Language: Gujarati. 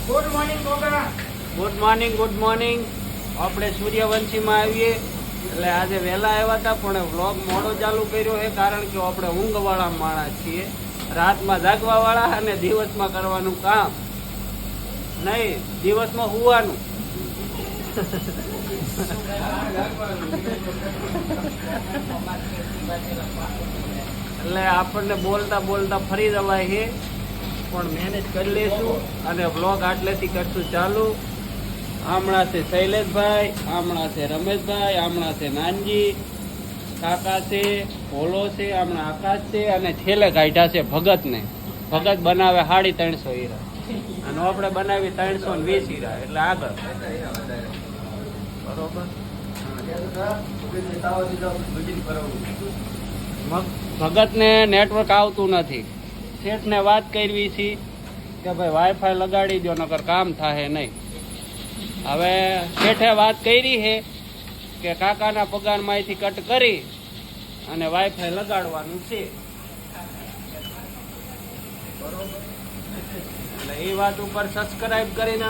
Good morning Goga. Good morning. આપણે સૂર્યવંશીમાં આવીએ એટલે આજે વહેલા આવ્યા હતા પણ વ્લોગ મોડો ચાલુ કર્યો છે કારણ કે આપણે ઊંઘવાળા માણસ છીએ. રાતમાં જાગવાવાળા અને દિવસમાં કરવાનું કામ નહીં, દિવસમાં સુવાનું. એટલે આપણને બોલતા બોલતા ફરી જવાય છે પણ મેનેજ કરી લઈશું અને વ્લોગ આટલેથી કરશું ચાલુ. હમણાં છે શૈલેષભાઈ, હમણાં છે રમેશભાઈ, હમણાં છે નાનજી કાકા છે, ભોલો છે, હમણાં આકાશ છે અને છેલ્લે કાઢ્યા છે ભગતને. ભગત બનાવે 350 હીરા અને આપણે બનાવી 320 હીરા એટલે આગળ બરોબર. ભગતને નેટવર્ક આવતું નથી. શેઠને વાત કરવી છે કે ભાઈ વાઈફાઈ લગાડી દો નકર કામ થાય નહીં. હવે શેઠે વાત કરી છે કે કાકાના પગારમાંથી કટ કરી અને વાઈફાઈ લગાડવાનું છે બરોબર. એટલે એ વાત ઉપર સબસ્ક્રાઇબ કરીને